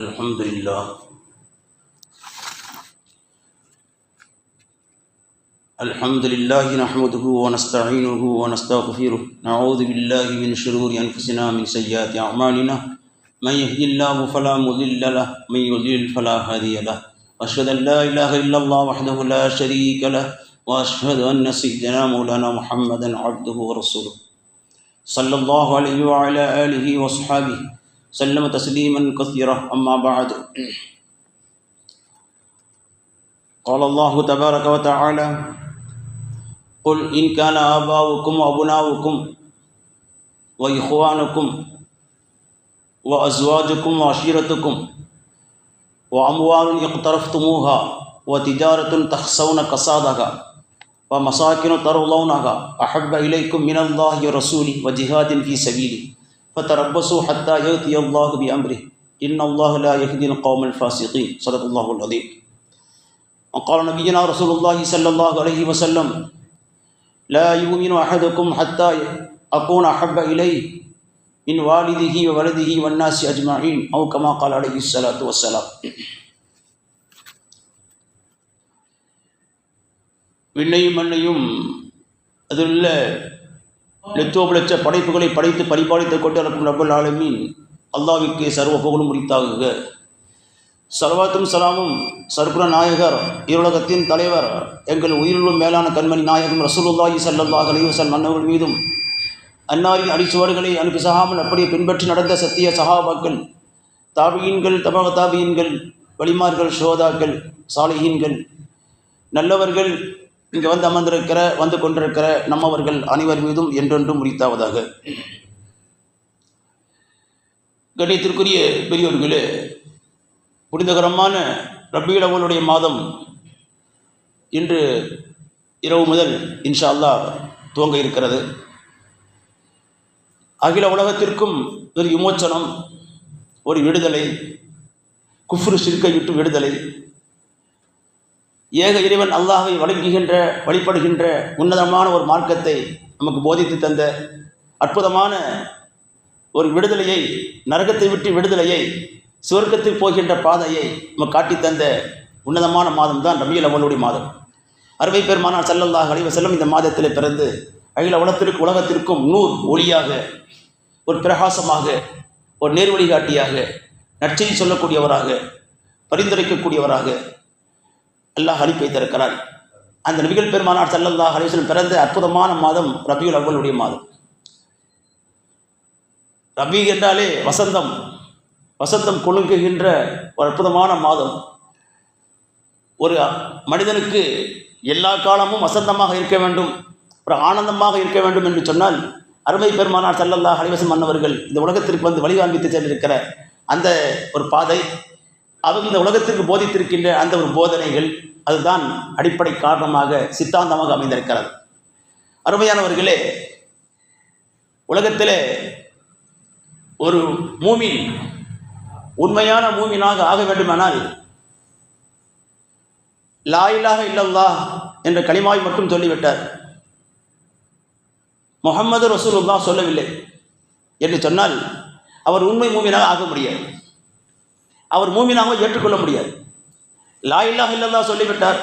الحمد لله نحمده ونستعينه ونستغفره نعوذ بالله من شرور أنفسنا من سيئات أعمالنا من يهد الله فلا مضل له من يضلل فلا هادي له أشهد أن لا إله إلا الله وحده لا شريك له وأشهد أن سيدنا مولانا محمدا عبده ورسوله صلى الله عليه وعلى آله وصحبه سلم تسليما كثيرا أما بعد قال الله تبارك وتعالى قل إن كان آباؤكم وأبناؤكم وإخوانكم وأزواجكم وعشيرتكم وأموال اقترفتموها وتجارة تخشون كسادها ومساكن ترضونها أحب إليكم من الله ورسوله وجهاد في سبيله فتربصوا حتى يأتي الله بأمره إن الله لا يهدي القوم الفاسقين صدق الله العظيم. وقال نبينا رسول الله صلى الله عليه وسلم لا يؤمن أحدكم حتى أكون أحب إليه من والده وولده والناس أجمعين أو كما قال عليه الصلاة والسلام. விண்ணையும் மண்ணையும் அதிலுள்ள லட்சோபலட்ச படைப்புகளை படைத்து பரிபாலித்துக் கொண்டு இருக்கும் ரப்பல் ஆலமீன் அல்லாஹ்விற்கு சர்வ புகழும் உரித்தாகுக. ஸலவாத்தும் ஸலாமும் சர்க்குர நாயகர் இருலகத்தின் தலைவர் எங்கள் உயிரிலும் மேலான கண்மணி நாயகம் ரசூலுல்லாஹி ஸல்லல்லாஹு அலைஹி வஸல்லம் அன்னவர்கள் மீதும் அன்னாரின் அடிச்சுவடுகளை அனுப்பிசாமல் அப்படியே பின்பற்றி நடந்த சத்திய சஹாபாக்கள், தாபியீன்கள், தபா தாபியீன்கள், வலிமார்கள், ஷுஹதாக்கள், சாலிஹீன்கள், நல்லவர்கள், இங்கே வந்து கொண்டிருக்கிற நம்மவர்கள் அனைவர் மீதும் என்றென்றும் உரித்தாவதாக. கண்ணியத்திற்குரிய பெரியோர்களே, புனிதகரமான ரபீஉல் அவ்வலுடைய மாதம் இன்று இரவு முதல் இன்ஷா அல்லாஹ் துவங்க இருக்கிறது. அகில உலகத்திற்கும் ஒரு விமோச்சனம், ஒரு விடுதலை, குஃப்ரு ஷிர்க்கை விட்டு விடுதலை, ஏக இறைவன் அல்லாஹை வழிபடுகின்ற உன்னதமான ஒரு மார்க்கத்தை நமக்கு போதித்து தந்த அற்புதமான ஒரு விடுதலையை, நரகத்தை விட்டு விடுதலையை, சுவர்க்கத்தில் போகின்ற பாதையை நமக்கு காட்டி தந்த உன்னதமான மாதம் தான் ரபீஉல் அவ்வலுடைய மாதம். அருமை பெருமானார் ஸல்லல்லாஹு அலைஹி வஸல்லம் இந்த மாதத்தில் பிறந்து அகில உலகத்திற்கும் நூர் ஒளியாக, ஒரு பிரகாசமாக, ஒரு நேர் வழிகாட்டியாக, நற்செய்தி சொல்லக்கூடியவராக, பரிந்துரைக்கக்கூடியவராக அல்லாஹ் அனுப்பி வைத்திருக்கிறார். அந்த நபிகள் பெருமானார் ஸல்லல்லாஹு அலைஹி வஸல்லம் பிறந்த அற்புதமான மாதம் ரபீஉல் அவ்வலுடைய மாதம். ரபீ என்றாலே வசந்தம் கொழுங்குகின்ற ஒரு அற்புதமான மாதம். ஒரு மனிதனுக்கு எல்லா காலமும் வசந்தமாக இருக்க வேண்டும், ஒரு ஆனந்தமாக இருக்க வேண்டும் என்று சொன்னால் அருமை பெருமானார் ஸல்லல்லாஹு அலைஹி வஸல்லம் அன்னவர்கள் இந்த உலகத்திற்கு வந்து வழிகாண்பித்து சென்றிருக்கிற அந்த ஒரு பாதை, அவங்க இந்த உலகத்திற்கு போதித்திருக்கின்ற அந்த ஒரு போதனைகள், அதுதான் அடிப்படை காரணமாக, சித்தாந்தமாக அமைந்திருக்கிறது. அருமையானவர்களே, உலகத்திலே ஒரு மூமின் உண்மையான மூமினாக ஆக வேண்டுமானால் லா இலாஹ இல்லல்லாஹ் என்ற கலிமாவை மட்டும் சொல்லிவிட்டார், முஹம்மது ரசூலுல்லாஹ் சொல்லவில்லை என்று சொன்னால் அவர் உண்மை மூமினாக ஆக முடியாது, அவர் மூமினாக ஏற்றுக்கொள்ள முடியாது. லா இலாஹ இல்லல்லாஹ் சொல்லிவிட்டார்,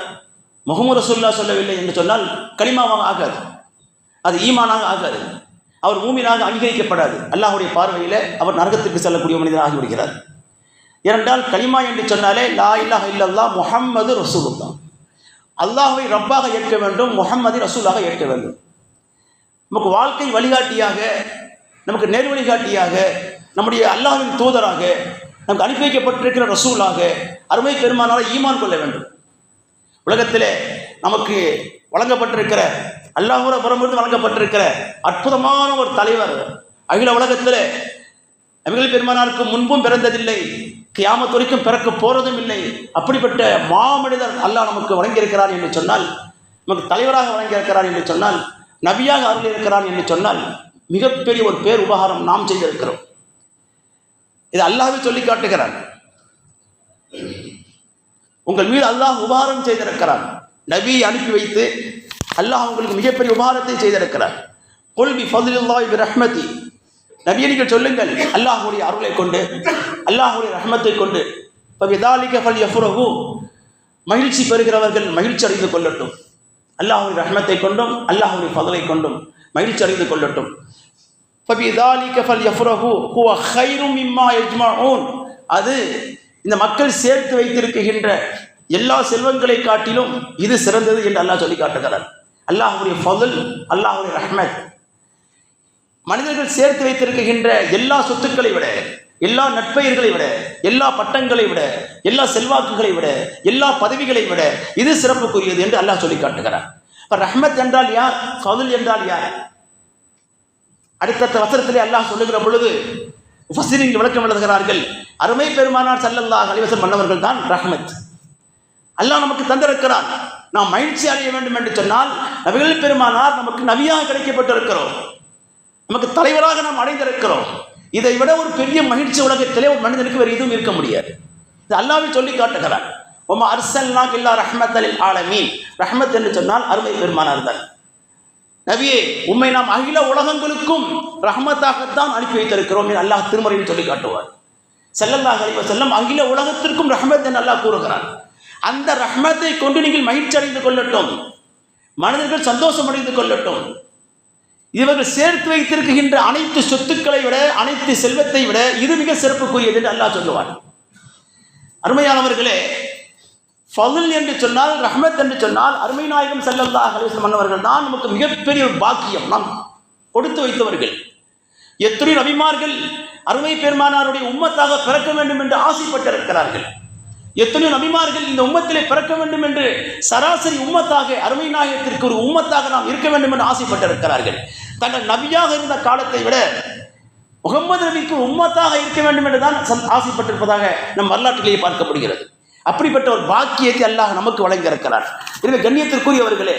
முஹம்மது ரசூலுல்லாஹ் சொல்லவில்லை என்று சொன்னால் கலிமாவாக ஆகாது, அது ஈமானாக ஆகாது, அவர் மூமினாக அங்கீகரிக்கப்படாது. அல்லாஹ்வுடைய பார்வையில் அவர் நரகத்திற்கு செல்லக்கூடிய மனிதனாக ஆகிவிடுகிறார். ஏனென்றால் கலிமா என்று சொன்னாலே லா இலாஹ இல்லல்லாஹ் முஹம்மது ரசூலுல்லாஹ், அல்லாஹ்வை ரப்பாக ஏற்க வேண்டும், முஹம்மதை ரசூலாக ஏற்க வேண்டும். நமக்கு வாழ்க்கை வழிகாட்டியாக, நமக்கு நேர் வழிகாட்டியாக, நம்முடைய அல்லாஹ்வின் தூதராக, நமக்கு அனுப்பி வைக்கப்பட்டிருக்கிற ரசூலாக அருமை பெருமானாரை ஈமான் கொள்ள வேண்டும். உலகத்திலே நமக்கு வழங்கப்பட்டிருக்கிற, அல்லாஹ்வுடைய புறமிருந்து வழங்கப்பட்டிருக்கிற அற்புதமான ஒரு தலைவர் அகில உலகத்தில் நபிகள் பெருமானாருக்கு முன்பும் பிறந்ததில்லை, கியாமத் வரைக்கும் பிறக்க போறதும் இல்லை. அப்படிப்பட்ட மாமனிதர் அல்லாஹ் நமக்கு வழங்கியிருக்கிறார் என்று சொன்னால், நமக்கு தலைவராக வழங்கியிருக்கிறார் என்று சொன்னால், நபியாக அருள் இருக்கிறார் என்று சொன்னால் மிகப்பெரிய ஒரு பேர் உபகாரம் நாம் செய்திருக்கிறோம். இது அல்லாஹ்வே சொல்லி காட்டுகிறார். உங்கள் மீது அல்லாஹ் உபகாரம் செய்திருக்கிறார், நபியை அனுப்பி வைத்து அல்லாஹ் உங்களுக்கு மிகப்பெரிய உபகாரத்தை செய்திருக்கிறார். குல் பி ஃபத்லில்லாஹி பி ரஹ்மதி, நபியே நீங்கள் சொல்லுங்கள், அல்லாஹ்வுடைய அருளை கொண்டு, அல்லாஹ்வுடைய ரஹ்மத்தை கொண்டு ஃபபிதாலிக ஃபல்யஃப்ரஹு, மகிழ்ச்சி பெறுகிறவர்கள் மகிழ்ச்சி அடைந்து கொள்ளட்டும். அல்லாஹ்வுடைய ரஹ்மத்தை கொண்டும் அல்லாஹ்வுடைய ஃபضலை கொண்டும் மகிழ்ச்சி அடைந்து கொள்ளட்டும். ஃபபிதாலிக ஃபல்யஃப்ரஹு ஹுவ கைரும் மிம்மா யஜ்மஊன், அது இந்த மக்கள் சேர்த்து வைத்திருக்கின்ற எல்லா செல்வங்களை காட்டிலும் இது சிறந்தது என்று அல்லாஹ் சொல்லி காட்டுகிறார். அல்லாஹ்வுடைய ஃபضல், அல்லாஹ்வுடைய ரஹ்மத் மனிதர்கள் சேர்த்து வைத்திருக்கின்ற எல்லா சொத்துக்களை விட, எல்லா நட்பெயர்களை விட, எல்லா பட்டங்களை விட, எல்லா செல்வாக்குகளை விட, எல்லா பதவிகளை விட இது சிறப்புக்குரியது என்று அல்லாஹ் சொல்லி காட்டுகிறார். இப்போ ரஹ்மத் என்றால் யார், ஃபضல் என்றால் யார்? அடுத்த வசனத்திலே அல்லாஹ் சொல்லுகிற பொழுது முஃபஸ்ஸிரீன்கள் விளக்கம் எழுதுகிறார்கள், அருமை பெருமானார் ஸல்லல்லாஹு அலைஹி வஸல்லம் மன்னவர்கள் தான் ரஹ்மத். அல்லாஹ் நமக்கு தந்திருக்கிறான். நாம் மகிழ்ச்சி அடைய வேண்டும் என்று சொன்னால் நபிகள் பெருமானார் நமக்கு நபியாக கிடைக்கப்பட்டிருக்கிறோம், நமக்கு தலைவராக நாம் அடைந்திருக்கிறோம். இதை விட ஒரு பெரிய மகிழ்ச்சி உலகத்திலே ஒரு மனிதனுக்கு வேறு எதுவும் இருக்க முடியாது. இது அல்லாஹ்வே சொல்லி காட்டுகிறான். வமா அர்ஸல்னாக இல்லா ரஹ்மத்தல் லில் ஆலமீன். ரஹ்மத் என்று சொன்னால் அருமை பெருமானார் தான். நபியே, உம்மை நாம் அகில உலகங்களுக்கும் ரஹ்மத்தாகத்தான் அனுப்பி வைத்திருக்கிறோம் என்று அல்லாஹ் திருமறையில் சொல்லி காட்டுவார். ஸல்லல்லாஹு அலைஹி வஸல்லம் அகில உலகத்திற்கும் ரஹ்மத் என்று அல்லாஹ் கூறுகிறான். அந்த ரஹ்மத்தை கொண்டு நீங்கள் மகிழ்ச்சி அடைந்து கொள்ளட்டும், மனிதர்கள் சந்தோஷம் அடைந்து கொள்ளட்டும். இவர்கள் சேர்த்து வைத்திருக்கின்ற அனைத்து சொத்துக்களை விட, அனைத்து செல்வத்தை விட இது மிக சிறப்புக்குரியது என்று அல்லாஹ் சொல்லுவார். அருமையானவர்களே, ஃபضல் என்று சொன்னால், ரஹ்மத் என்று சொன்னால் அருமை நாயகம் ஸல்லல்லாஹு அலைஹி வஸல்லம் மன்னவர்கள் தான் நமக்கு மிகப்பெரிய ஒரு பாக்கியம் நாம் கொடுத்து வைத்தவர்கள். எத்தனை நபிமார்கள் அருமை பெருமானாருடைய உம்மத்தாக பிறக்க வேண்டும் என்று ஆசைப்பட்டிருக்கிறார்கள். எத்தனையோ நபிமார்கள் இந்த உம்மத்திலே பிறக்க வேண்டும் என்று சராசரி உம்மத்தாக, அருமை நாயகத்திற்கு ஒரு உம்மத்தாக நாம் இருக்க வேண்டும் என்று ஆசைப்பட்டிருக்கிறார்கள். தங்கள் நபியாக இருந்த காலத்தை விட முகமது நபிக்கு உம்மத்தாக இருக்க வேண்டும் என்று தான் ஆசைப்பட்டிருப்பதாக நம் வரலாற்றிலேயே பார்க்கப்படுகிறது. அப்படிப்பட்ட ஒரு பாக்கியத்தை அல்லாஹ் நமக்கு வழங்கியிருக்கிறார். எனவே கண்ணியத்திற்குரியவர்களே,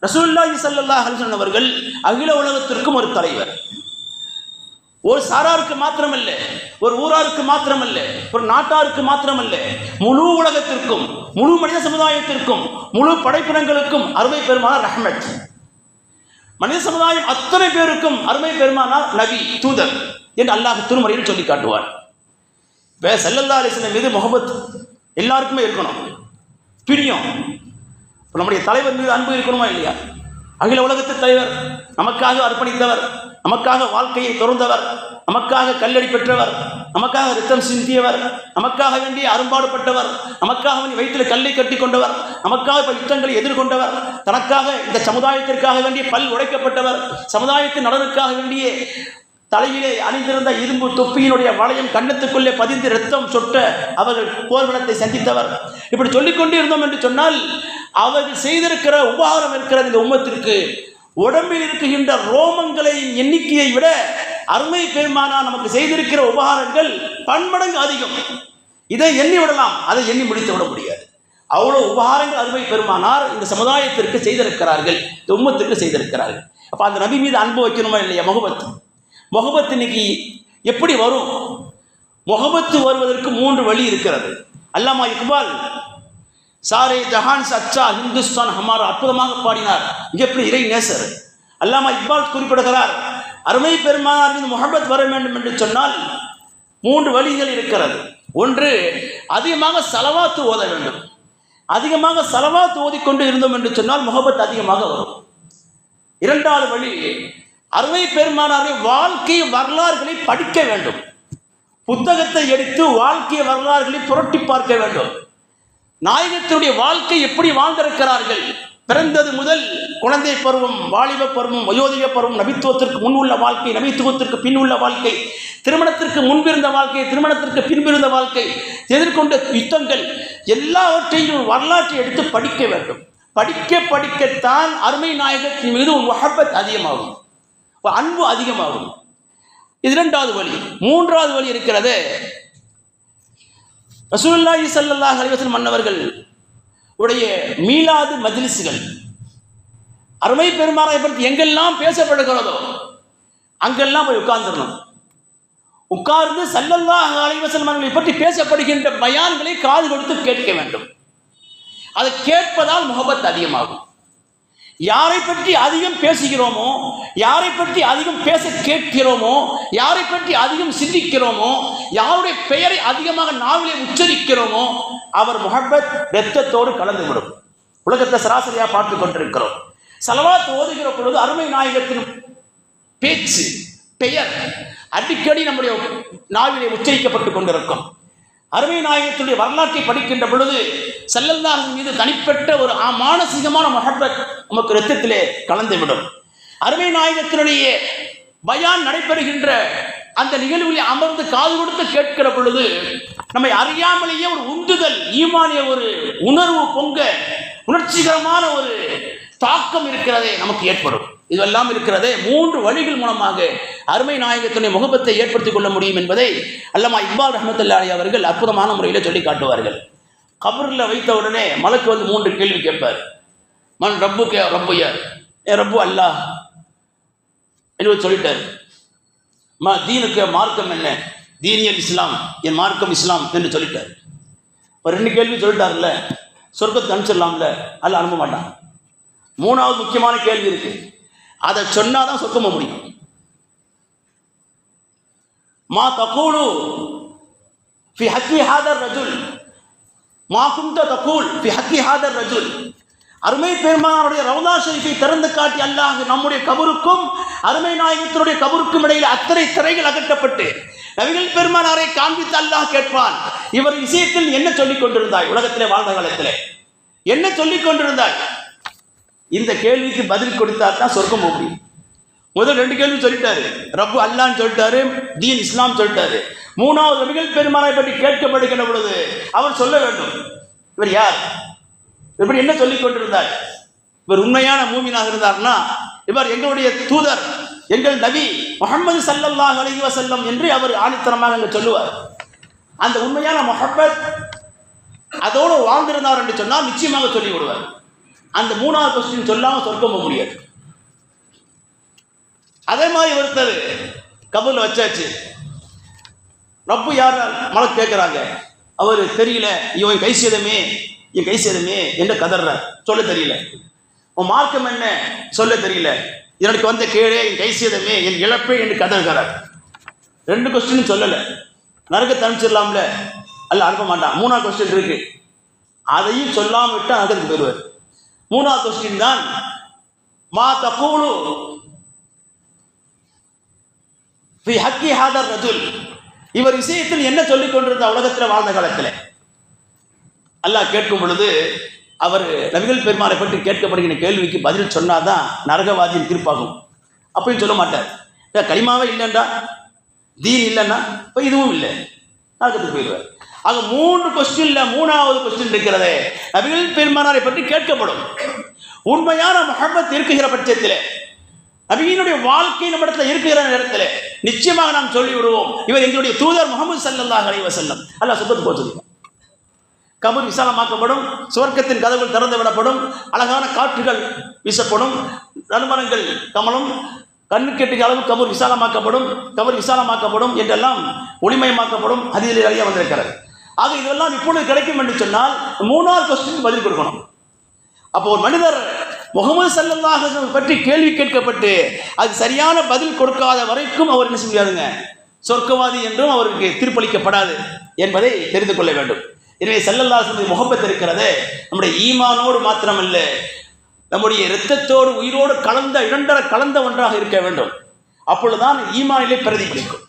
ரசூலுல்லாஹி ஸல்லல்லாஹு அலைஹி வஸல்லம் அவர்கள் அகில உலகத்திற்கும் ஒரு தலைவர். ஒரு சாராருக்கு மாத்திரமல்ல, ஒரு ஊராருக்கு மாத்திரமல்ல, ஒரு நாட்டாருக்கு மாத்திரமல்ல, முழு உலகத்திற்கும், முழு மனித சமுதாயத்திற்கும், முழு படைப்பினங்களுக்கும் அருமை பெருமானார் ரஹ்மத். மனித சமுதாயம் அத்தனை பேருக்கும் அருமை பெருமானார் நபி, தூதர் என்று அல்லாஹ் திருமறையில் சொல்லி காட்டுவார். ஸல்லல்லாஹு அலைஹி வஸல்லம் மீது முஹப்பத் எல்லாருக்குமே இருக்கணும், பிரியம். நம்முடைய தலைவர் மீது அன்பு இருக்கணுமா இல்லையா? அகில உலகத்து தலைவர், நமக்காக அர்ப்பணித்தவர், நமக்காக வாழ்க்கையை துறந்தவர், நமக்காக கல்லடி பெற்றவர், நமக்காக ரத்தம் சிந்தியவர், நமக்காக வேண்டிய அரும்பாடுபட்டவர், நமக்காக வேண்டிய வயிற்றில் கல்லை கட்டி கொண்டவர், நமக்காக யுத்தங்களை எதிர்கொண்டவர், தனக்காக இந்த சமுதாயத்திற்காக வேண்டிய பல் உடைக்கப்பட்டவர், சமுதாயத்தின் நலனுக்காக வேண்டிய தலையிலே அணிந்திருந்த இரும்பு தொப்பியினுடைய வளையம் கண்ணத்துக்குள்ளே பதிந்து ரத்தம் சொட்ட அவர்கள் போர்வலத்தை சந்தித்தவர். இப்படி சொல்லிக்கொண்டே இருந்தோம் என்று சொன்னால் அவர்கள் செய்திருக்கிற உபகாரம் இருக்கிறது இந்த உம்மத்திற்கு. உடம்பில் இருக்கின்ற ரோமங்களின் எண்ணிக்கையை விட அருமை பெருமானார் நமக்கு செய்திருக்கிற உபகாரங்கள் பன்மடங்கு அதிகம். இதை எண்ணி விடலாம், அதை எண்ணி முடித்து விட முடியாது. அவ்வளோ உபகாரங்கள் அருமை பெருமானார் இந்த சமுதாயத்திற்கு செய்திருக்கிறார்கள், இந்த உம்மத்திற்கு செய்திருக்கிறார்கள். அப்போ அந்த நபி மீது அன்பு வைக்கணுமா இல்லையா? முஹப்பத் இன்னைக்கு எப்படி வரும்? முஹப்பத்து வருவதற்கு 3 வழி இருக்கிறது. அல்லாமா இக்பால் சாரே ஜஹான் சச்சா ஹிந்துஸ்தான் ஹமாரா அற்புதமாக பாடினார். மிகப்பெரிய இறை நேசர் அல்லாமா இக்பால் குறிப்பிடுகிறார், அருமை பெருமானார் மீது முஹப்பத் வர வேண்டும் என்று சொன்னால் 3 வழிகள் இருக்கிறது. ஒன்று, அதிகமாக ஸலவாத் ஓத வேண்டும். அதிகமாக ஸலவாத் ஓதிக்கொண்டு இருந்தோம் என்று சொன்னால் முஹப்பத் அதிகமாக வரும். இரண்டாவது வழி, அருமை பெருமானாருடைய வாழ்க்கை வரலாறுகளை படிக்க வேண்டும். புத்தகத்தை எடுத்து வாழ்க்கை வரலாறுகளை புரட்டி பார்க்க வேண்டும். நாயகத்தினுடைய வாழ்க்கை எப்படி வாழ்ந்திருக்கிறார்கள், பிறந்தது முதல் குழந்தை பருவம், வாலிப பருவம், வயோதிக பருவம், நபித்துவத்திற்கு முன் உள்ள வாழ்க்கை, நபித்துவத்திற்கு பின் உள்ள வாழ்க்கை, திருமணத்திற்கு முன்பிருந்த வாழ்க்கை, திருமணத்திற்கு பின்பிருந்த வாழ்க்கை, எதிர்கொண்ட யுத்தங்கள், எல்லாவற்றையும் வரலாற்றை எடுத்து படிக்க வேண்டும். படிக்கத்தான் அருமை நாயகத்தின் மீது ஒரு முஹப்பத் அதிகமாகும், அன்பு அதிகமாகும். இது இரண்டாவது வழி. மூன்றாவது வழி இருக்கிறது, ரசூலுல்லாஹி ஸல்லல்லாஹு அலைஹி வஸல்லம் மன்னவர்கள் உடைய மீலாது மஜ்லிஸ்கள், அருமை பெருமானாரை பற்றி எங்கெல்லாம் பேசப்படுகிறதோ அங்கெல்லாம் போய் உட்கார்ந்துடணும். உட்கார்ந்து ஸல்லல்லாஹு அலைஹி வஸல்லம் அவர்களை பற்றி பேசப்படுகின்ற பயான்களை காது கொடுத்து கேட்க வேண்டும். அதை கேட்பதால் முஹப்பத் அதிகமாகும். யாரை பற்றி அதிகம் பேசுகிறோமோ, யாரை பற்றி அதிகம் பேச கேட்கிறோமோ, யாரை பற்றி அதிகம் சிந்திக்கிறோமோ, யாருடைய பெயரை அதிகமாக நாவிலே உச்சரிக்கிறோமோ அவர் முஹப்பத் இரத்தத்தோடு கலந்துவிடும். உலகத்தை சராசரியாக பார்த்து கொண்டிருக்கிறோம். ஸலவாத் ஓதுகிற பொழுது அருமை நாயகத்தின் பேச்சு, பெயர் அடிக்கடி நம்முடைய நாவிலே உச்சரிக்கப்பட்டு கொண்டிருக்கும். அருமை நாயகத்துடைய வரலாற்றை படிக்கின்ற பொழுது ஸல்லல்லாஹு மீது தனிப்பட்ட ஒரு மானசீகமான முஹப்பத் நமக்கு இரத்தத்திலே கலந்துவிடும். அருமை நாயகத்தினுடைய பயான் நடைபெறுகின்ற அந்த நிகழ்வில் அமர்ந்து காது கொடுத்து கேட்கிற பொழுது நம்மை அறியாமலேயே ஒரு உந்துதல், ஈமானிய ஒரு உணர்வு பொங்க, உணர்ச்சிகரமான ஒரு தாக்கம் இருக்கிறதே நமக்கு ஏற்படும். இதெல்லாம் இருக்கிறதே 3 வழிகள் மூலமாக அருமை நாயகத்தினுடைய முகப்பத்தை ஏற்படுத்திக் கொள்ள முடியும் என்பதை அல்லமா இக்பால் ரஹ்மத்துல்லாஹி அவர்கள் அற்புதமான முறையில் சொல்லி காட்டுவார்கள். கபரில் வைத்த உடனே மலக்கு வந்து 3 கேள்வி கேட்பார். மன் ரப்புக்கு ரப்புய, ரப்பு அல்லாஹ் என்று சொல்லிட்டார். தீனுக்கு மார்க்கம் என்ன? தீனியல் இஸ்லாம், என் மார்க்கம் இஸ்லாம் என்று சொல்லிட்டார். ஒரு 2 கேள்வி சொல்லிட்டார்ல, சொர்க்கத்துக்கு அனுப்பிச்சிடலாம்ல, அல்ல அனுப்ப மாட்டான். 3வது முக்கியமான கேள்வி இருக்கு, அதை சொன்னாதான் சொர்க்கம் போக முடியும். மா தகூலு ஃபி ஹக்கி ஹாதர் ரஜுல், மா குந்த தகூல் ஃபி ஹக்கி ஹாதர் ரஜுல். அருமை பெருமானாருடைய ரவுதா ஷரீஃபை திறந்து காட்டி அல்லாஹ் நம்முடைய கபருக்கும் அருமை நாயகத்தினுடைய கபருக்கும் இடையில் அத்தனை திரைகள் அகற்றப்பட்டு நபிகள் பெருமானாரை காண்பித்து அல்லாஹ் கேட்பான், இவர் விஷயத்தில் என்ன சொல்லிக் கொண்டிருந்தாய்? உலகத்திலே வாழ்ந்த காலத்திலே என்ன சொல்லிக் கொண்டிருந்தாய்? இந்த கேள்விக்கு பதில் கொடுத்தா தான் சொர்க்கம் போக முடியும். முதல் 2 கேள்வி சொல்லிட்டாரு, ரப்பு அல்லான்னு சொல்லிட்டாரு, தீன் இஸ்லாம் சொல்லிட்டாரு. 3வது நபிகள் பெருமானை பற்றி கேட்கப்படுகின்ற பொழுது அவர் சொல்ல வேண்டும், இவர் யார், இப்படி என்ன சொல்லிக் கொண்டிருந்தார்? இவர் உண்மையான மூமினாக இருந்தார்னா இவர் எங்களுடைய தூதர், எங்கள் நபி முஹம்மது ஸல்லல்லாஹு அலைஹி வஸல்லம் என்று அவர் ஆணித்தரமாக அங்கே சொல்லுவார். அந்த உண்மையான முஹப்பத் அதோடு வாழ்ந்திருந்தார் என்று சொன்னால் நிச்சயமாக சொல்லி விடுவார். அந்த 3வது கொஸ்டின் சொல்லாமல் சொர்க்கம் போக முடியாது. அதே மாதிரி ஒருத்தர் கபூர்ல வச்சாச்சு, ரப்பு யார் மலக்கு கேட்குறாங்க, அவர் தெரியல, இவன் கை சேதமே, என் கை சேதமே என்று கதற, சொல்ல தெரியல. உன் மார்க்கம் என்ன சொல்ல தெரியல, எனக்கு வந்த கேடே, என் கை சேதமே, என் இழப்பே என்று கதறுகிறார். 2 கொஸ்டினும் சொல்லலை, நரகத்தை அனுப்பிச்சிடலாம்ல, அல்ல அனுப்ப மாட்டான். 3வது கொஸ்டின் இருக்கு, அதையும் சொல்லாமல் விட்டு நரகத்துக்கு போயிடுவார். 3வது கொஸ்டின் தான் மா தகூலு ஃபி ஹக்கி ஹாதர் ரஜுல், இவர் விஷயத்தில் என்ன சொல்லிக் கொண்டிருந்த உலகத்தில் வாழ்ந்த காலத்தில் அல்லாஹ் கேட்கும் பொழுது அவர் நபிகள் பெருமானை பற்றி கேட்கப்படுகிற கேள்விக்கு பதில் சொன்னாதான் நரகவாதியின் தீர்ப்பாகும். அப்பயும் சொல்ல மாட்டார், கலிமாவே இல்லைண்டா, தீன் இல்லைன்னா இப்போ இதுவும் இல்லை, நரகத்துக்கு போயிடுவார். ஆக 3 கொஸ்டின்ல 3வது கொஸ்டின் இருக்கிறதே, நபிகள் பெருமானாரை பற்றி கேட்கப்படும். உண்மையான முஹப்பத் இருக்குகிற பட்சத்தில், நபியினுடைய வாழ்க்கை நம்மிடத்தில் இருக்கிற நேரத்தில் நிச்சயமாக நாம் சொல்லி விடுவோம், இவர் எங்களுடைய தூதர் முஹம்மது ஸல்லல்லாஹு அலைஹி வஸல்லம். அல்லாஹ் சொர்க்கத்துக்கு போக சொல்லுவார். கபர் விசாலமாக்கப்படும், சுவர்க்கத்தின் கதவுகள் திறந்து விடப்படும், அழகான காற்றுகள் வீசப்படும், நறுமணங்கள் கமலும், கண்ணு கெட்டுக்கு அளவு கபர் விசாலமாக்கப்படும், கபர் விசாலமாக்கப்படும் என்றெல்லாம் ஒளிமயமாக்கப்படும். அதில் நிறைய வந்திருக்கிறது. ஆக இதெல்லாம் இப்பொழுது கிடைக்கும் என்று சொன்னால் 3வது கொஸ்டின் பதில் கொடுக்கணும். அப்போ ஒரு மனிதர் முஹம்மது ஸல்லல்லாஹு அலைஹி வஸல்லம் பற்றி கேள்வி கேட்கப்பட்டு அது சரியான பதில் கொடுக்காத வரைக்கும் அவர் என்ன செய்ய முடியாதுங்க, சொர்க்கவாதி என்றும் அவருக்கு தீர்ப்பளிக்கப்படாது என்பதை தெரிந்து கொள்ள வேண்டும். எனவே ஸல்லல்லாஹு அலைஹி வஸல்லம் முஹப்பத் இருக்கிறது நம்முடைய ஈமானோடு மாத்திரமல்ல, நம்முடைய இரத்தத்தோடு உயிரோடு கலந்த 2 கலந்த ஒன்றாக இருக்க வேண்டும். அப்பொழுதுதான் ஈமானிலே பிரதிபலிக்கும்.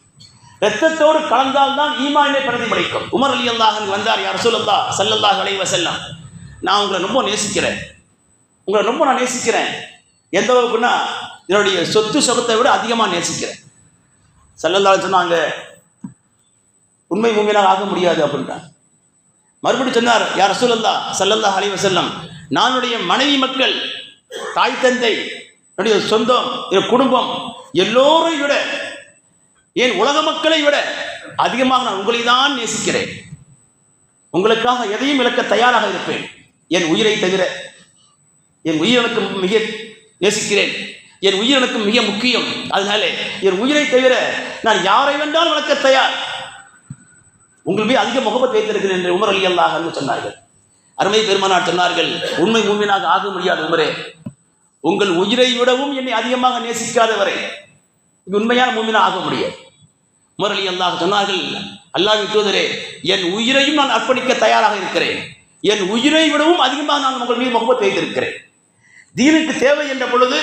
இரத்தத்தோடு கலந்தால்தான் ஈமானிலே பிரதிபலிக்கும். உமர் ரலியல்லாஹு அன்ஹு வந்தார், யா ரசூலல்லாஹ் ஸல்லல்லாஹு அலைஹி வஸல்லம், நான் உங்களை ரொம்ப நேசிக்கிறேன், உங்களை ரொம்ப நான் நேசிக்கிறேன், எந்த அளவுக்குன்னா என்னுடைய சொத்து சுகத்தை விட அதிகமாக நேசிக்கிறேன். ஸல்லல்லாஹு அலைஹி சொன்னாங்க, உண்மை மூமினாக ஆக முடியாது அப்படின்றாங்க. மறுபடியும் சொன்னார், யா ரசூலல்லாஹ் ஸல்லல்லாஹு அலைஹி வஸல்லம், நானுடைய மனைவி மக்கள், தாய் தந்தை, என்னுடைய சொந்தம், என் குடும்பம் எல்லோரையும் விட, என் உலக மக்களை விட அதிகமாக நான் உங்களை தான் நேசிக்கிறேன், உங்களுக்காக எதையும் இழக்க தயாராக இருப்பேன், என் உயிரை தவிர. என் உயிர் எனக்கு மிக நேசிக்கிறேன், என் உயிர் எனக்கு மிக முக்கியம், அதனால என் உயிரை தவிர நான் யாரை வேண்டாலும் இழக்க தயார், உங்கள் மீது அதிக முகப்பத் வைத்திருக்கிறேன் என்று உமர் ரலியல்லாஹு அன்ஹு சொன்னார்கள். அருமை பெருமானார் சொன்னார்கள், உண்மை மூமினாக ஆக முடியாது உமரே, உங்கள் உயிரை விடவும் என்னை அதிகமாக நேசிக்காதவரை உண்மையான மூமினா ஆக முடியாது. உமர் ரலியல்லாஹு சொன்னார்கள், அல்லாஹ்வின் தூதரே, என் உயிரையும் நான் அர்ப்பணிக்க தயாராக இருக்கிறேன். என் உயிரை விடவும் அதிகமாக நான் உங்கள் மீது முகப்பத் வைத்திருக்கிறேன். தீனுக்கு தேவை என்ற பொழுது,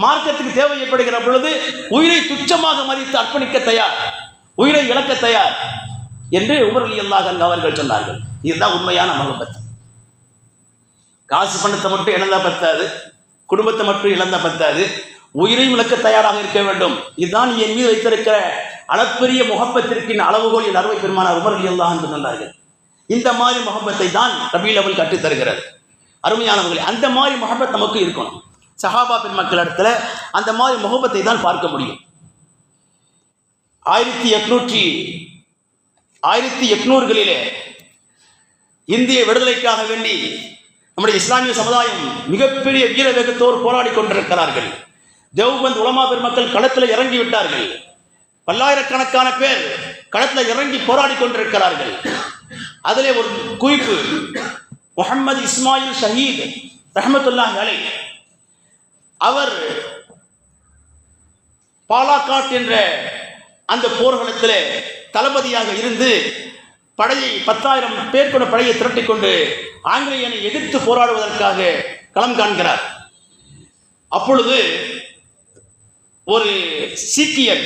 மார்க்கத்துக்கு தேவை ஏற்படுகிற பொழுது உயிரை துச்சமாக மதித்து அர்ப்பணிக்க தயார், உயிரை இழக்க தயார் என்று உமர் ரலியல்லாஹு அன்ஹு அவர்கள் சொன்னார்கள். இதுதான் உண்மையான முகப்பத். காசு பணத்தை மட்டும் இழந்தா பத்தாது, குடும்பத்தை மட்டும் இழந்தா பத்தாது, உயிரையும் இழக்க தயாராக இருக்க வேண்டும். இதுதான் என் மீது வைத்திருக்கிற அளப்பெரிய முகப்பத்திற்கின் அளவுகோல் என் அருமை பெருமானார் உமர் ரலியல்லாஹு அன்ஹு சொன்னார்கள். இந்த மாதிரி முகப்பத்தை தான் ரபீஉல் அவ்வல் கற்றுத் தருகிறது. அருமையானவர்களே, அந்த மாதிரி முகப்பத் நமக்கு இருக்கணும். சஹாபா பெருமக்கள் இடத்துல அந்த மாதிரி முகப்பத்தை தான் பார்க்க முடியும். 1800களிலே இந்திய விடுதலைக்காக வேண்டி நம்முடைய இஸ்லாமிய சமுதாயம் மிகப்பெரிய வீர வேகத்தோடு போராடி கொண்டிருக்கிறார்கள். தேவ்பந்த் உலமா பெருமக்கள் களத்தில் இறங்கி விட்டார்கள். பல்லாயிரக்கணக்கான பேர் களத்தில் இறங்கி போராடி கொண்டிருக்கிறார்கள். அதிலே ஒரு குறிப்பு, முஹம்மது இஸ்மாயில் ஷஹீத் ரஹ்மத்துல்லாஹி அலைஹி, அவர் பாலாக்காட் என்ற அந்த போர்க்களத்தில் தளபதியாக இருந்து படையை 10,000 பேர் கொண்ட படையை திரட்டிக் கொண்டு ஆங்கிலேயனை எதிர்த்து போராடுவதற்காக களம் காண்கிறார். அப்பொழுது ஒரு சீக்கியன்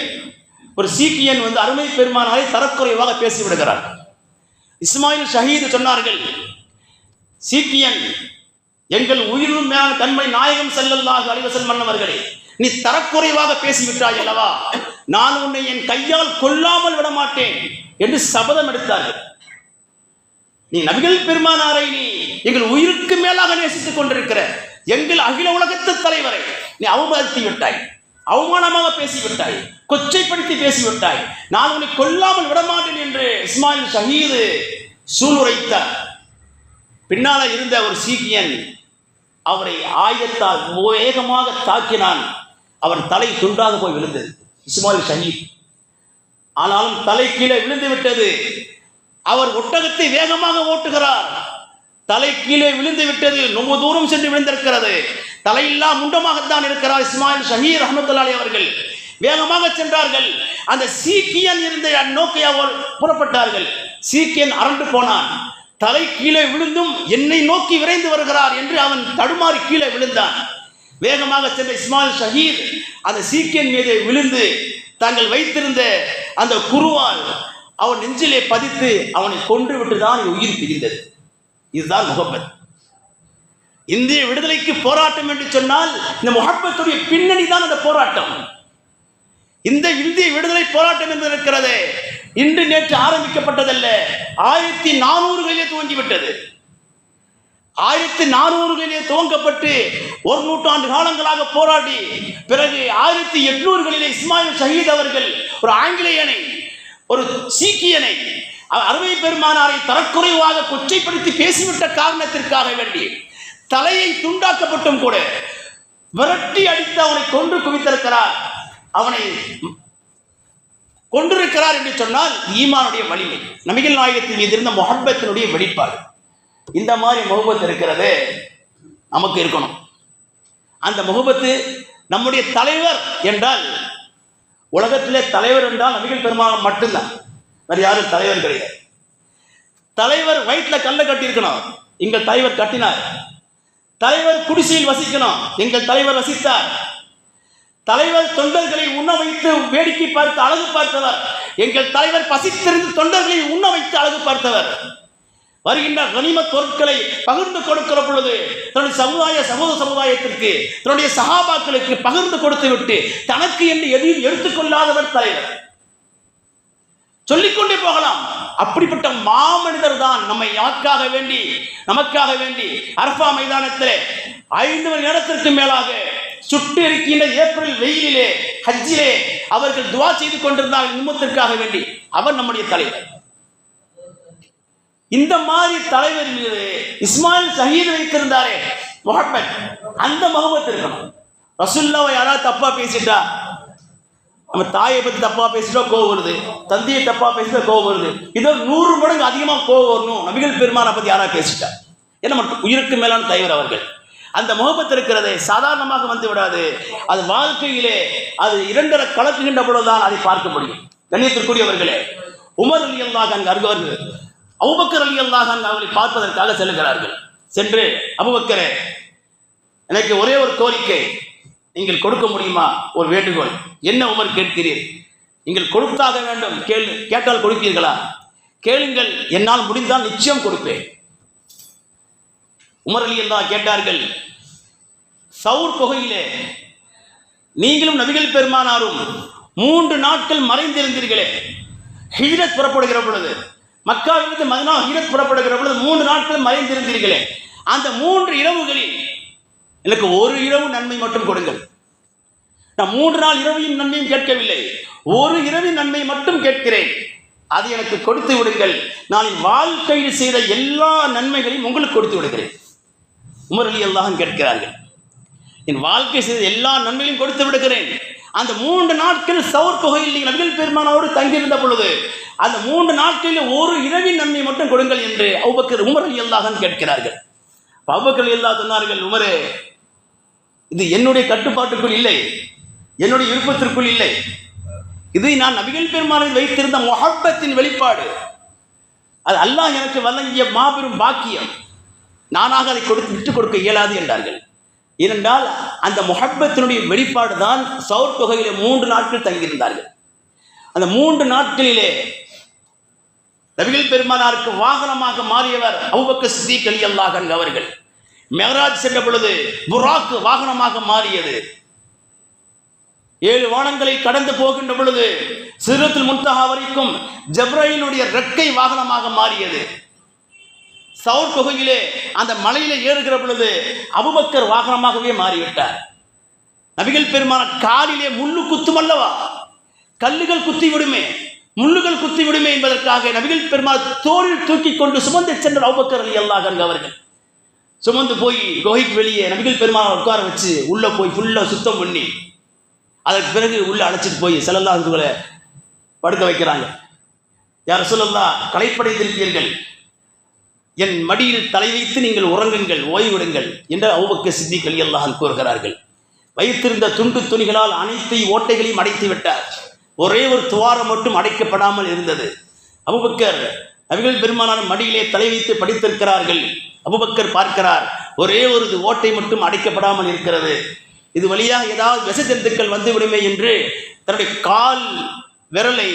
வந்து அருமை பெருமானாரை தரக்குறைவாக பேசிவிடுகிறார். இஸ்மாயில் ஷஹீத் சொன்னார்கள், சீக்கியன், எங்கள் உயிரும் மேலான தன்மை நாயகம் ஸல்லல்லாஹு அலைஹி வஸல்லம் அவர்களே, நீ தரக்குறைவாக பேசிவிட்டாய் அல்லவா, நான் உன்னை என் கையால் கொல்லாமல் விட மாட்டேன் என்று சபதம் எடுத்தார்கள். நீ நபிகள் பெருமானாரை நீ எங்கள் உயிருக்கு மேலாக நேசித்துக் கொண்டிருக்கிற எங்கள் அகில உலகத்து தலைவரை நீ அவமதித்து விட்டாய், அவமானமாக பேசிவிட்டாய், கொச்சைப்படுத்தி பேசிவிட்டாய், நான் உன்னை கொல்லாமல் விடமாட்டேன் என்று இஸ்மாயில் ஷஹீது சூளுரைத்தார். பின்னால இருந்த ஒரு சீக்கியன் அவரை ஆயுதத்தால் வேகமாக தாக்கினான். அவர் தலை துண்டாக போய் விழுந்தது. இஸ்மாயில் ஷஹீத் ஆனாலும் தலை கீழே விழுந்து விட்டது. அவர் ஒட்டகத்தை வேகமாக ஓட்டுகிறார், தலை கீழே விழுந்து விட்டது, ரொம்ப தூரம் சென்று விழுந்திருக்கிறது. தலையில்லா முண்டமாகத்தான் இருக்கிறார் இஸ்மாயில் ஷஹீத் ரஹ்மத்துல்லாஹி அவர்கள். வேகமாக சென்றார்கள். அந்த சீக்கியன் இருந்த நோக்கி அவர் புறப்பட்டார்கள். சீக்கியன் அரண்டு போனான். தலை கீழே விழுந்தும் என்னை நோக்கி விரைந்து வருகிறார் என்று அவன் தடுமாறி கீழே விழுந்தான். வேகமாக சென்ற இஸ்மாயில் ஷஹீத் அந்த சீக்கியன் மீது விழுந்து தாங்கள் வைத்திருந்த அந்த குருவால் அவன் நெஞ்சிலே பதித்து அவனை கொன்று விட்டுதான் உயிர் பிரிந்தது. இதுதான் முகப்பத். இந்திய விடுதலைக்கு போராட்டம் என்று சொன்னால் இந்த முகப்பத்துடைய பின்னணி தான் அந்த போராட்டம். இந்த இந்திய விடுதலை போராட்டம் என்று இருக்கிறது இன்று நேற்று ஆரம்பிக்கப்பட்டதல்ல, 1400களிலே துவங்கிவிட்டது. 1400களிலே துவங்கப்பட்டு ஒரு நூற்றாண்டு காலங்களாக போராடி பிறகு 1800களிலே இஸ்மாயில் ஷஹீத் அவர்கள் ஒரு ஆங்கிலேயனை, ஒரு சீக்கியனை, அருமை பெருமானாரை தரக்குறைவாக கொச்சைப்படுத்தி பேசிவிட்ட காரணத்திற்காக வேண்டி தலையை துண்டாக்கப்பட்டும் கூட விரட்டி அடித்து அவனை கொன்று குவித்திருக்கிறார். அவனை கொண்டிருக்கிறார் என்று சொன்னால் ஈமானுடைய வலிமை, நபிகள் நாயகத்தின் மீது இருந்த முஹப்பத்தினுடைய வெளிப்பாடு. இந்த மாதிரி முஹப்பத் இருக்கிறது நமக்கு இருக்கணும். அந்த முஹப்பத்து நம்முடைய தலைவர் என்றால், உலகத்திலே தலைவர் என்றால் நபிகள் பெருமானார் மட்டும்தான், வேறு யாரும் தலைவர் கிடையாது. தலைவர் வயிற்றில் கல்லை கட்டியிருக்கணும், எங்கள் தலைவர் கட்டினார். தலைவர் குடிசையில் வசிக்கணும், எங்கள் தலைவர் வசித்தார். தலைவர் தொண்டர்களை உண்ண வைத்து வேடிக்கை பார்த்து அழகு பார்த்தவர், எங்கள் தலைவர் பசித்திருந்து தொண்டர்களை உண்ண வைத்து அழகு பார்த்தவர். வருகின்ற கனிமத் பொருட்களை பகிர்ந்து கொடுக்கிற பொழுது தன்னுடைய சமுதாயத்திற்கு, தன்னுடைய சஹாபாக்களுக்கு பகிர்ந்து கொடுத்து விட்டு தனக்கு என்று எதையும் எடுத்துக்கொள்ளாதவர் தலைவர். சொல்லிக்கொண்டே போகலாம். அப்படிப்பட்ட மாமனிதர் தான் நமக்காக வேண்டி அரஃபா மைதானத்திலே 5 மணி நேரத்திற்கு மேலாக சுட்டு இருக்கின்ற ஏப்ரல் வெயிலிலே ஹஜ்ஜிலே அவர்கள் துவா செய்து கொண்டிருந்தார்கள் நிம்மத்திற்காக வேண்டி. அவர் நம்முடைய தலைவர். இந்த மாதிரி தலைவர் மீது இஸ்மாயில் ஷஹீத் வைத்திருந்தாரே முஹப்பத், அந்த முஹப்பத் இருக்கணும். ரசூலுல்லாஹ் யாராவது தப்பா பேசிட்டா, நம்ம தாயை பற்றி தப்பா பேசிட்டா கோவம் வருது, தந்தையை தப்பா பேசிட்டா கோவம் வருது. இதோ 100 மடங்கு அதிகமாக கோவம் வரணும் நபிகள் பெருமானை பற்றி யாராவது பேசிட்டா. ஏன்னா மட்டும் உயிருக்கு மேலான தலைவர் அவர்கள். அந்த முகப்பத் இருக்கிறதே சாதாரணமாக வந்து விடாது. அது வாழ்க்கையிலே அது இரண்டரை கலக்குகின்ற பொழுதுதான் அதை பார்க்க முடியும். கண்ணியத்திற்குரியவர்களே, உமர் ரலியல்லாஹு அன்ஹு அவர்கள் அபூபக்கர் ரலியல்லாஹு அன்ஹு அவர்களை பார்ப்பதற்காக செல்கிறார்கள். சென்று, அபூபக்கரே, எனக்கு ஒரே ஒரு கோரிக்கை, நீங்கள் கொடுக்க முடியுமா? ஒரு வேண்டுகோள். என்ன உமர் கேட்கிறீர்? நீங்கள் கொடுத்தாக வேண்டும். கேட்டால் கொடுப்பீர்களா? கேளுங்கள், என்னால் முடிந்தால் நிச்சயம் கொடுப்பேன். உமர் ரலியல்லாஹு கேட்டார்கள், சவுர் குகையிலே நீங்களும் நபிகள் பெருமானாரும் 3 நாட்கள் மறைந்திருந்தீர்களே, ஹிஜ்ரத் புறப்படுகிற பொழுது, மக்காவிலிருந்து மதீனா ஹிஜ்ரத் புறப்படுகிற பொழுது 3 நாட்கள் மறைந்திருந்தீர்களே, அந்த 3 இரவுகளில் எனக்கு ஒரு இரவு நன்மை மட்டும் கொடுங்கள். நான் 3 நாள் இரவையும் நன்மையும் கேட்கவில்லை, ஒரு இரவின் நன்மை மட்டும் கேட்கிறேன். அது எனக்கு கொடுத்து விடுங்கள். நான் என் வாழ்க்கையில் செய்த எல்லா நன்மைகளையும் உங்களுக்கு கொடுத்து விடுகிறேன். உமர் ரலியல்லாஹு அன்ஹு கேட்கிறார்கள், என் வாழ்க்கை செய்த எல்லா நன்மைகளையும் கொடுத்து விடுகிறேன். அந்த 3 நாட்கள் சவுர் குகையில் நபிகள் பெருமானாரோடு தங்கியிருந்த பொழுது அந்த 3 நாட்களில் ஒரு இரவின் நன்மை மட்டும் கொடுங்கள் என்று அபூபக்கர் உமர் ரலியல்லாஹு அன்ஹு கேட்கிறார்கள். அபூபக்கர் ரலியல்லாஹு சொன்னார்கள், உமரே, இது என்னுடைய கட்டுப்பாட்டுக்குள் இல்லை, என்னுடைய விருப்பத்திற்குள் இல்லை. இது நான் நபிகள் பெருமானை வைத்திருந்த முஹப்பத்தின் வெளிப்பாடு. அது அல்லாஹ் எனக்கு வழங்கிய மாபெரும் பாக்கியம். நானாக அதை விட்டுக் கொடுக்க இயலாது என்றார்கள். ஏனென்றால் அந்த முஹப்பத்தினுடைய வெளிப்பாடு தான் சவுர் குகையிலே 3 நாட்கள் தங்கியிருந்தார்கள். அந்த 3 நாட்களிலே நபிகள் பெருமானாருக்கு வாகனமாக மாறியவர் அபூபக்கர் சித்திக் ரலியல்லாஹு அன்ஹு அவர்கள். மிஅராஜ் சென்ற பொழுது புராக் வாகனமாக மாறியது. 7 வானங்களை கடந்து போகின்ற பொழுது சிதறத்துல் முன்தஹா வரைக்கும் ஜிப்ரீலுடைய ரெக்கை வாகனமாக மாறியது. சவுர் குகையிலே அந்த மலையிலே ஏறுகிற பொழுது அபூபக்கர் வாகனமாகவே மாறிவிட்டார். நபிகள் பெருமானார் காலிலே முள்ளு குத்தும் அல்லவா, கல்லுகள் குத்தி விடுமே, முள்ளுகள் குத்தி விடுமே என்பதற்காக நபிகள் பெருமானார் தோளில் தூக்கி கொண்டு சுமந்து சென்ற அபூபக்கர் ரலியல்லாஹு அன்ஹு அவர்கள் சுமந்து போய் குகைக்கு வெளியே நபிகள் பெருமானார் உட்கார வச்சு உள்ள போய் ஃபுல்லா சுத்தம் பண்ணி அதற்கு பிறகு உள்ள அழைச்சிட்டு போய் ஸல்லல்லாஹு அலைஹி வஸல்லம் படுக்க வைக்கிறாங்க. யா ரசூலல்லாஹ், களைப்படைந்திருப்பீர்கள், என் மடியில் தலை வைத்து நீங்கள் உறங்குங்கள், ஓய்விடுங்கள் என்று அபூபக்கர் சித்திக் ரலியல்லாஹு அன்ஹு கூறுகிறார்கள். வைத்திருந்த துண்டு துணிகளால் அனைத்து ஓட்டைகளையும் அடைத்து விட்டார். ஒரே ஒரு துவாரம் மட்டும் அடைக்கப்படாமல் இருந்தது. அபூபக்கர் நபிகள் பெருமானார் மடியிலே தலை வைத்து படித்திருக்கிறார்கள். அபூபக்கர் பார்க்கிறார், ஒரே ஒரு ஓட்டை மட்டும் அடைக்கப்படாமல் இருக்கிறது. இது வழியாக ஏதாவது விஷ ஜந்துக்கள் வந்து விடுமே என்று தன்னுடைய கால் விரலை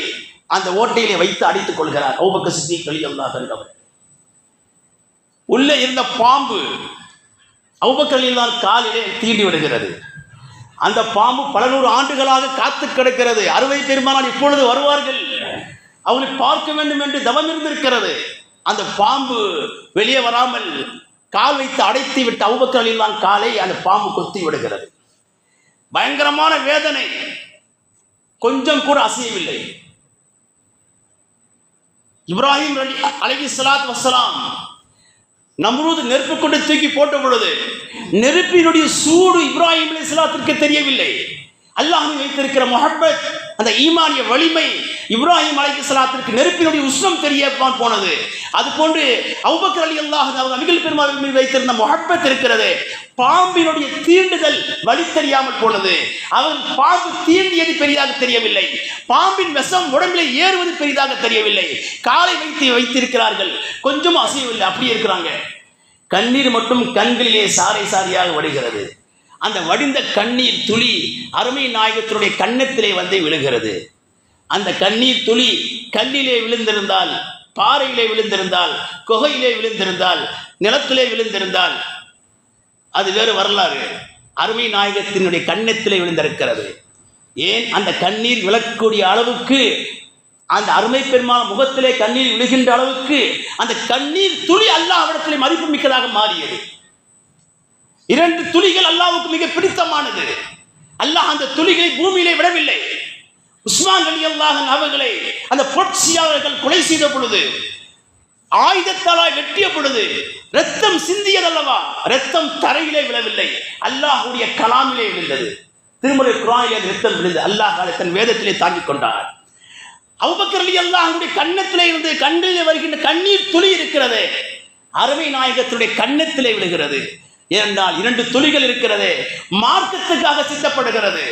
அந்த ஓட்டையிலே வைத்து அடைத்துக் கொள்கிறார் அபூபக்கர் சித்திக் ரலியல்லாஹு அன்ஹு அவர். உள்ளே இருந்த பாம்பு அபூபக்கர் ரலியல்லாஹு காலிலே தீண்டி விடுகிறது. அந்த பாம்பு பல 100 ஆண்டுகளாக காத்து கிடக்கிறது. அறுவை பெருமானார் இப்பொழுது வருவார்கள், அவனை பார்க்க வேண்டும் என்று தவம் இருந்திருக்கிறது. அந்த பாம்பு வெளியே வராமல் கால் வைத்து அடைத்து விட்டு அபூபக்கர் ரலியல்லாஹு காலை அந்த பாம்பு கொத்தி விடுகிறது. பயங்கரமான வேதனை, கொஞ்சம் கூட அசையவில்லை. இப்ராஹிம் அலைஹிஸ்ஸலாத்து வஸ்ஸலாம் நம்ரூத் நெருப்பு கொண்டு தூக்கி போட்ட பொழுது நெருப்பினுடைய சூடு இப்ராஹிம் அலைஹிஸ்ஸலாத்திற்கு தெரியவில்லை. அல்லாஹ் வைத்திருக்கிற முஹப்பத், அந்த ஈமானிய வலிமை இப்ராஹிம் அலைஹிஸ்ஸலாத்திற்கு நெருப்பினுடைய உஷ்ணம் தெரிய போனது. அதுபோன்று அபூபக்கர் ரலியல்லாஹு அன்ஹு நபிகள் பெருமானார் மீது வைத்திருந்த முஹப்பத் இருக்கிறது. பாம்பினுடைய தீண்டுதல் வழி தெரியாமல் போனது. அவர் பாம்பு தீண்டியது பெரிதாக தெரியவில்லை, பாம்பின் விஷம் உடம்பிலே ஏறுவது பெரிதாக தெரியவில்லை. காலை வைத்திருக்கிறார்கள், கொஞ்சம் அசையவில்லை, அப்படியே இருக்கிறாங்க. கண்ணீர் மட்டும் கண்களிலே சாறை சாரியாக வடிகிறது. அந்த வடிந்த கண்ணீர் துளி அருமை நாயகத்தினுடைய கன்னத்திலே வந்து விழுகிறது. அந்த கண்ணீர் துளி கல்லிலே விழுந்திருந்தால், பாறையிலே விழுந்திருந்தால், குகையிலே விழுந்திருந்தால், நிலத்திலே விழுந்திருந்தால் அது வேறு வரலாறு. அருமை நாயகத்தினுடைய கன்னத்திலே விழுந்திருக்கிறது. ஏன் அந்த கண்ணீர் விழக்கூடிய அளவுக்கு, அந்த அருமை பெருமாள் முகத்திலே கண்ணீர் விழுகின்ற அளவுக்கு அந்த கண்ணீர் துளி அல்லாஹ்விடத்திலே மதிப்பு மிக்கதாக மாறியது. 2 துளிகள் அல்லாஹ்வுக்கு மிக பிடித்தமானது. அல்லாஹ் அந்த துளிகளை பூமியிலே விடவில்லை. உஸ்மான் ரலியல்லாஹு அன்ஹு அவர்களை அந்த புரட்சியாளர்கள் கொலை செய்த பொழுது, ஆயுதத்தால் வெட்டிய பொழுது ரத்தம் சிந்தியதல்லவா, ரத்தம் தரையிலே விழவில்லை, அல்லாஹ்வுடைய கலாமிலே விழுந்தது. திருமறை குர்ஆனிலே ரத்தம் விழுந்தது. அல்லாஹ் தன் வேதத்திலே தாங்கிக் கொண்டார். அபூபக்கர் ரலியல்லாஹு அன்ஹுடைய கன்னத்திலே இருந்து கண்ணிலே வருகின்ற கண்ணீர் துளி இருக்கிறது, அருமை நாயகத்துடைய கன்னத்திலே விழுகிறது. ஏனென்றால் 2 துளிகள் இருக்கிறது, மார்க்கத்துக்காக சிந்தப்படுகிறது,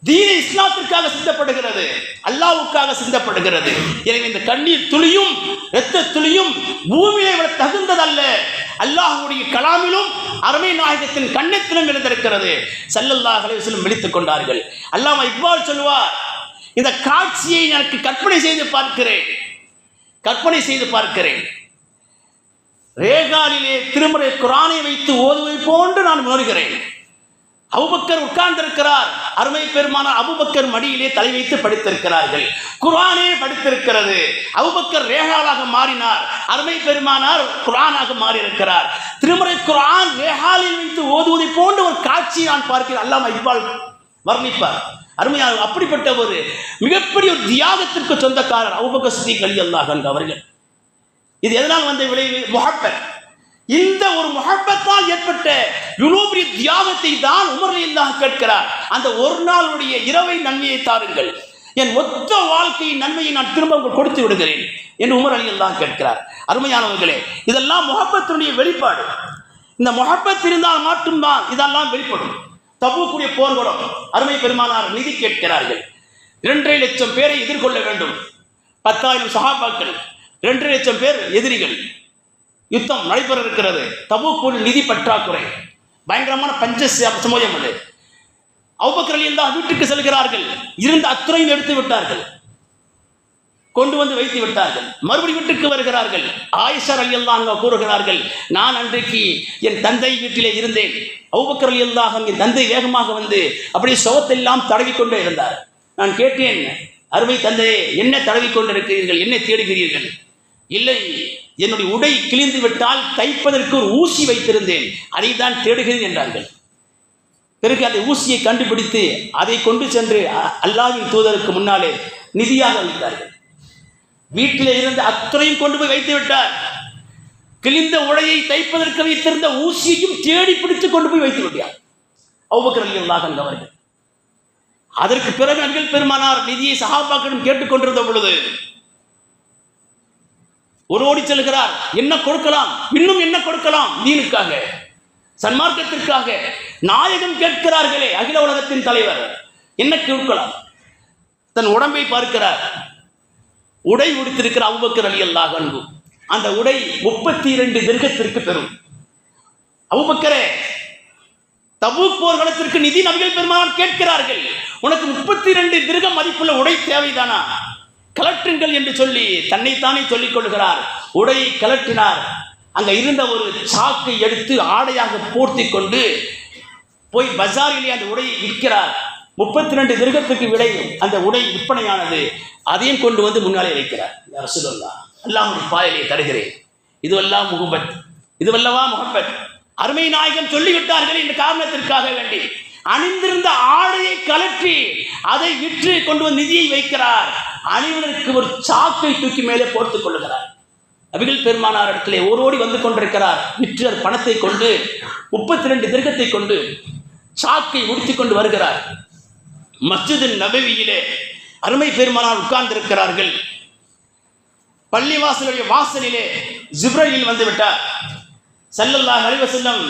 தீன இஸ்லாத்திற்காக சிந்தப்படுகிறது, அல்லாஹ்வுக்காக சிந்தப்படுகிறது. எனவே இந்த கண்ணீர் துளியும் இரத்த துளியும் பூமியை விட தகுந்ததல்ல, அல்லாஹ்வுடைய கலாமிலும் அருமை நாயகத்தின் கண்ணத்திலும் இருந்திருக்கிறது. ஸல்லல்லாஹு அலைஹி வஸல்லம் விழித்துக் கொண்டார்கள். அல்லாமா இக்பால் சொல்வார், இந்த காட்சியை எனக்கு கற்பனை செய்து பார்க்கிறேன். ரேகாலிலே திருமறை குர்ஆனை வைத்து ஓதுவதை போன்று நான் உணர்கிறேன். அபூபக்கர் உட்கார்ந்திருக்கிறார், அருமை பெருமானார் அபூபக்கர் மடியிலே தலை வைத்து படித்திருக்கிறார்கள், குர்ஆனே படித்திருக்கிறது. அபூபக்கர் ரேகாலாக மாறினார், அருமை பெருமானார் குர்ஆனாக மாறி இருக்கிறார். திருமறை குர்ஆன் ரேகாலில் வைத்து ஓதுவதை போன்ற ஒரு காட்சியை நான் பார்க்கிறேன். அல்லாமா இக்பால் வர்ணிப்பார். அருமையாக அப்படிப்பட்ட ஒரு மிகப்பெரிய ஒரு தியாகத்திற்கு சொந்தக்காரர் அபூபக்கர் சித்திக் ரலியல்லாஹு அன்ஹு அவர்கள். இது எதனால் வந்த விளைவு? முஹப்பத். இந்த ஒரு முஹப்பத்தால் ஏற்பட்ட இவ்வளவு பெரிய தியாகத்தை தான் உமர் ரலியல்லாஹு கேட்கிறார். அந்த ஒரு நாளுடைய இரவை நன்மையை தாருங்கள், என் மொத்த வாழ்க்கையின் நன்மையை நான் திரும்ப உங்களுக்கு கொடுத்து விடுகிறேன் என்று உமர் ரலியல்லாஹு கேட்கிறார். அருமையானவர்களே, இதெல்லாம் முஹப்பத்தினுடைய வெளிப்பாடு. இந்த முஹப்பத் இருந்தால் மட்டும்தான் இதெல்லாம் வெளிப்படும். தபூக்குடைய போர்வரம் அருமை பெருமானார் நிதி கேட்கிறார்கள். 2.5 லட்சம் பேரை எதிர்கொள்ள வேண்டும். 10,000 சஹாபாக்கள், 2.5 லட்சம் பேர் எதிரிகள். யுத்தம் நடைபெற இருக்கிறது. தபூக்குள் நிதி பற்றாக்குறை, பயங்கரமான பஞ்ச சமயம் அது. அபூபக்கர் ரலியல்லாஹு வீட்டுக்கு செல்கிறார்கள். இருந்த அத்துறையும் எடுத்து விட்டார்கள், கொண்டு வந்து வைத்து விட்டார்கள். மறுபடியும் வீட்டுக்கு வருகிறார்கள். ஆயிஷா ரலியல்லாஹு அன்ஹா கூறுகிறார்கள், நான் அன்றைக்கு என் தந்தை வீட்டிலே இருந்தேன். அபூபக்கர் ரலியல்லாஹு என் தந்தை வேகமாக வந்து அப்படியே சோகத்தெல்லாம் தடவி கொண்டே இருந்தார். நான் கேட்டேன், அருமை தந்தையே, என்ன தடவி கொண்டிருக்கிறீர்கள், என்ன தேடுகிறீர்கள்? இல்லை, என்னுடைய உடை கிழிந்து விட்டால் தைப்பதற்கு ஒரு ஊசி வைத்திருந்தேன், அதை தான் தேடுகிறேன் என்றார்கள். பிறகு அந்த ஊசியை கண்டுபிடித்து அதை கொண்டு சென்று அல்லாஹ்வின் தூதருக்கு முன்னாலே நிதியாக வைத்தார்கள். வீட்டிலே இருந்த அத்தனையும் கொண்டு போய் வைத்து விட்டார். கிழிந்த உடையை தைப்பதற்கு வைத்திருந்த ஊசியையும் தேடி பிடித்து கொண்டு போய் வைத்து விட்டார் அபூபக்கர் ரலியல்லாஹு அன்ஹு அவர்கள். அதற்கு பிறகு நபிகள் பெருமானார் நிதியை சஹாபாக்களிடம் கேட்டுக்கொண்டிருந்த பொழுது ஒரு ஓடி செல்கிறார். என்ன கொடுக்கலாம், இன்னும் என்ன கொடுக்கலாம்? தீனுக்காக, சன்மார்க்கத்திற்காக நாயகம் கேட்கிறார்களே, அகில உலகத்தின் தலைவர், என்ன கொடுக்கலாம்? தன் உடம்பை பார்க்கிறார். உடை உடுத்திருக்கிற அபூபக்கர் ரலியல்லாஹு அன்ஹு, அந்த உடை 32 திர்ஹத்திற்கு பெறும். அபூபக்கரே, தபூக் போர்க்களத்திற்கு நிதி நபிகள் பெருமானார் கேட்கிறார்கள், உனக்கு 32 திர்ஹம் மதிப்புள்ள உடை தேவைதானா? கலற்றுங்கள் என்று சொல்லி தன்னைத்தானே சொல்லிக் கொள்கிறார். உடையை கலற்றினார். அங்க இருந்த ஒரு சாக்கை எடுத்து ஆடையாக போர்த்தி கொண்டு போய் பஜாரிலே அந்த உடையை விற்கிறார். 32 திர்ஹத்துக்கு விலை அந்த உடை விற்பனையானது. அதையும் கொண்டு வந்து முன்னாலே வைக்கிறார். யா ரசூலல்லாஹ், அல்லாஹ்வுடைய பாதையிலே தருகிறேன். இதுவெல்லாம் முஹப்பத், இதுவல்லவா முஹப்பத்? அருமை நாயகம் சொல்லிவிட்டார்கள் என்ற காரணத்திற்காக வேண்டி அணிந்திருந்த ஆடையை கலற்றி அதை விற்று கொண்டு வந்து நிதியை வைக்கிறார். அணிவதற்கு ஒரு சாக்கை தூக்கி மேலே போர்த்துக் கொள்ளுகிறார். நபிகள் பெருமானார் இடத்திலே ஓரோடி வந்து கொண்டிருக்கிறார். விற்ற பணத்தை கொண்டு 32 திர்ஹத்தை கொண்டு சாக்கை உடுத்திக் கொண்டு வருகிறார். மஸ்ஜிது நபவியிலே அருமை பெருமானார் உட்கார்ந்திருக்கிறார்கள். பள்ளிவாசலுடைய வாசலிலே ஜிப்ரீல் வந்து விட்டார். ஸல்லல்லாஹு அலைஹி வஸல்லம்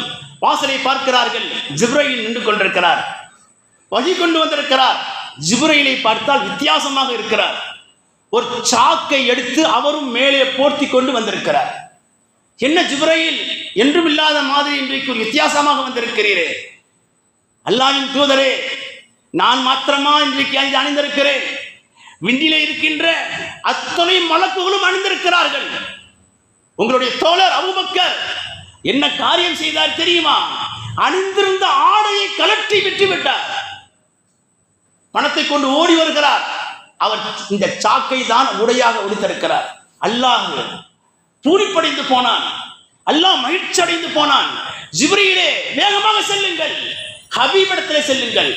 வாசலை பார்க்கிறார்கள். ஜிப்ரீல் நின்று கொண்டிருக்கிறார், வஹி கொண்டு வந்திருக்கிறார். ஜிப்ரீலை பார்த்தால் வித்தியாசமாக இருக்கிறார். ஒரு சாக்கை எடுத்து அவரும் மேலே போர்த்தி கொண்டு வந்திருக்கிறார். என்ன ஜிப்ரீல், என்றும் இல்லாத மாதிரி இன்றைக்கு ஒரு வித்தியாசமாக வந்திருக்கிறீரே? அல்லாஹ்வின் தூதரே, நான் மாத்திரமா இன்றைக்கு அணிந்திருக்கிறேன், விண்டிலே இருக்கின்ற அத்தனை மலக்குகளும் அணிந்திருக்கிறார்கள். உங்களுடைய தோழர் அபூபக்கர் என்ன காரியம் செய்தார் தெரியுமா? அணிந்திருந்த ஆடையை கலற்றி விட்டுவிட்டார். பணத்தை கொண்டு ஓடி வருகிறார். அவர் இந்த சாக்கை தான் உடையாக உடுத்திருக்கிறார். அல்லாஹ் பூரிப்படைந்து போனான். அல்லாஹ் மகிழ்ச்சி அடைந்து போனான். ஜிப்ரீலே, வேகமாக செல்லுங்கள், ஹபீபிடத்திலே செல்லுங்கள்,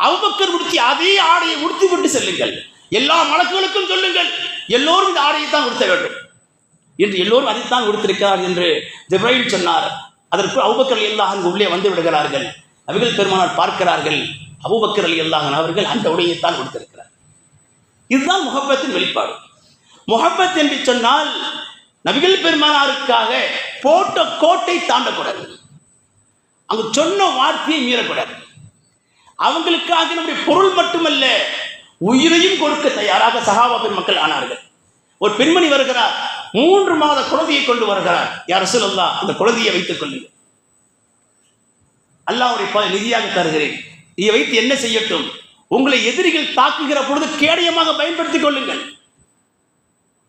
அபூபக்கர் உடுத்தி அதே ஆடையை உடுத்தி விட்டு செல்லுங்கள், எல்லா மலக்குகளுக்கும் சொல்லுங்கள், எல்லோரும் இந்த ஆடையை தான் உடுத்த வேண்டும் என்று, எல்லோரும் அதைத்தான் உடுத்திருக்கிறார் என்று ஜிப்ரீல் சொன்னார். அதற்கு அபூபக்கர் ரலியல்லாஹு அன்ஹு உள்ளே வந்து விடுகிறார்கள். நபிகள் பெருமானார் பார்க்கிறார்கள், அபூபக்கர் ரலியல்லாஹு அன்ஹு அவர்கள் அந்த உடையைத்தான் உடுத்திருக்கிறார். இதுதான் முஹப்பத்தின் வெளிப்பாடு. முஹப்பத் என்று சொன்னால் நபிகள் பெருமானாருக்காக போட்ட கோட்டை தாண்டக்கூடாது. அங்கு சொன்ன வார்த்தையை மீறக்கூடாது. அவங்களுக்காக நம்முடைய பொருள் மட்டுமல்ல, உயிரையும் கொடுக்க தயாராக சஹாபா பெருமக்கள் ஆனார்கள். ஒரு பெண்மணி வருகிறார், 3 மாத குழந்தையை கொண்டு வருகிறார். யா ரசூலல்லாஹ், அந்த குழந்தையை வைத்துக் கொள்ளுங்கள், அல்லாஹ்வுடைய நிதியாக தருகிறேன், இதை வைத்து என்ன செய்யட்டும், உங்களை எதிரிகள் தாக்குகிற பொழுது கேடயமாக பயன்படுத்திக் கொள்ளுங்கள்.